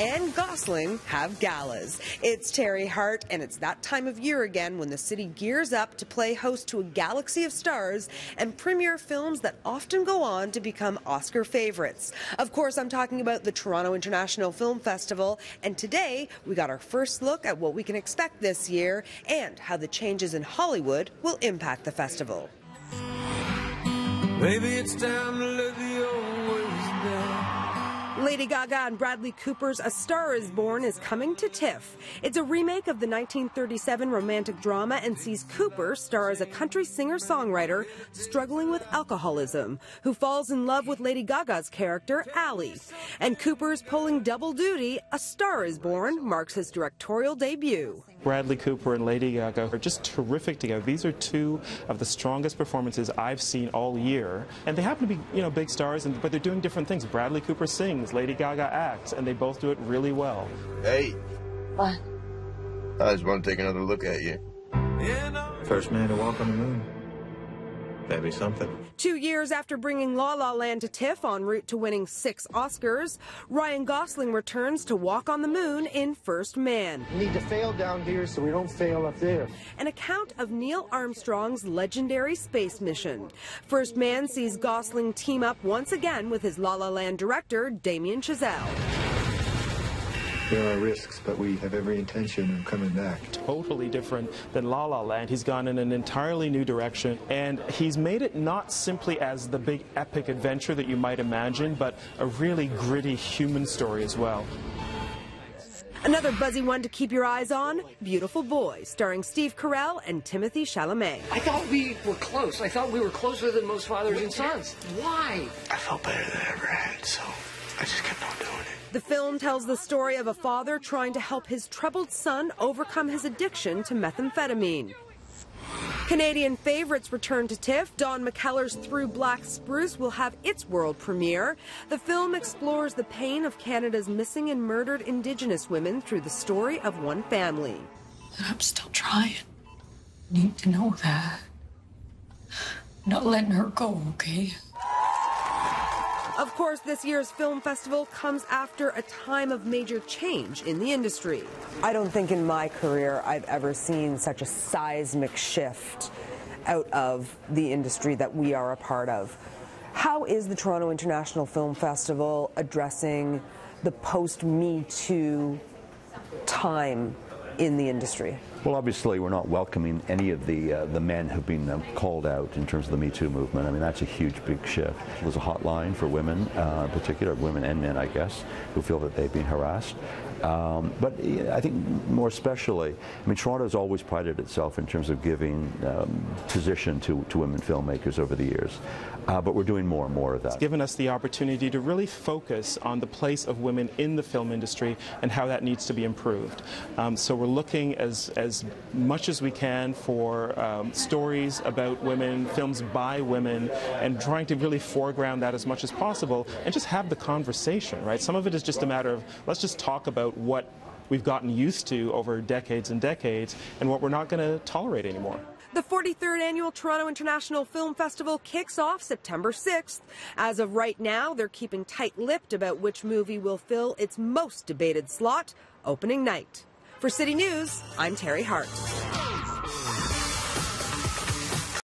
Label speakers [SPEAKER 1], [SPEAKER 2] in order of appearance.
[SPEAKER 1] and Gosling have galas. It's Teri Hart, and it's that time of year again when the city gears up to play host to a galaxy of stars and premiere films that often go on to become Oscar favorites. Of course, I'm talking about the Toronto International Film Festival, and today we got our first look at what we can expect this year and how the changes in Hollywood will impact the festival.
[SPEAKER 2] Maybe it's time to let the old ways down.
[SPEAKER 1] Lady Gaga and Bradley Cooper's A Star is Born is coming to TIFF. It's a remake of the 1937 romantic drama and sees Cooper star as a country singer-songwriter struggling with alcoholism, who falls in love with Lady Gaga's character, Allie. And Cooper's pulling double duty, A Star is Born marks his directorial debut.
[SPEAKER 3] Bradley Cooper and Lady Gaga are just terrific together. These are two of the strongest performances I've seen all year. And they happen to be, big stars, but they're doing different things. Bradley Cooper sings, Lady Gaga acts, and they both do it really well.
[SPEAKER 4] Hey.
[SPEAKER 5] What?
[SPEAKER 4] I just want to take another look at you.
[SPEAKER 6] First man to walk on the moon. That'd be something.
[SPEAKER 1] 2 years after bringing La La Land to TIFF en route to winning 6 Oscars, Ryan Gosling returns to Walk on the Moon in First Man.
[SPEAKER 7] We need to fail down here so we don't fail up there.
[SPEAKER 1] An account of Neil Armstrong's legendary space mission. First Man sees Gosling team up once again with his La La Land director, Damien Chazelle.
[SPEAKER 6] There are risks, but we have every intention of coming back.
[SPEAKER 3] Totally different than La La Land. He's gone in an entirely new direction, and he's made it not simply as the big epic adventure that you might imagine, but a really gritty human story as well.
[SPEAKER 1] Another buzzy one to keep your eyes on, Beautiful Boy, starring Steve Carell and Timothée Chalamet.
[SPEAKER 8] I thought we were close. I thought we were closer than most fathers and sons. Why?
[SPEAKER 6] I felt better than I ever had, so I just kept on doing it.
[SPEAKER 1] The film tells the story of a father trying to help his troubled son overcome his addiction to methamphetamine. Canadian favorites return to TIFF. Don McKellar's Through Black Spruce will have its world premiere. The film explores the pain of Canada's missing and murdered Indigenous women through the story of one family.
[SPEAKER 5] I'm still trying. Need to know that. Not letting her go, okay?
[SPEAKER 1] Of course, this year's film festival comes after a time of major change in the industry.
[SPEAKER 9] I don't think in my career I've ever seen such a seismic shift out of the industry that we are a part of. How is the Toronto International Film Festival addressing the post-Me Too time in the industry?
[SPEAKER 10] Well, obviously, we're not welcoming any of the men who've been called out in terms of the Me Too movement. I mean, that's a huge, big shift. There's a hotline for women, in particular, women and men, I guess, who feel that they've been harassed. But I think more especially, I mean, Toronto's always prided itself in terms of giving position to women filmmakers over the years. But we're doing more and more of that.
[SPEAKER 3] It's given us the opportunity to really focus on the place of women in the film industry and how that needs to be improved. So we're looking as much as we can for stories about women, films by women, and trying to really foreground that as much as possible and just have the conversation, right? Some of it is just a matter of let's just talk about what we've gotten used to over decades and decades and what we're not going to tolerate anymore.
[SPEAKER 1] The 43rd Annual Toronto International Film Festival kicks off September 6th. As of right now, they're keeping tight-lipped about which movie will fill its most debated slot, opening night. For City News, I'm Teri Hart.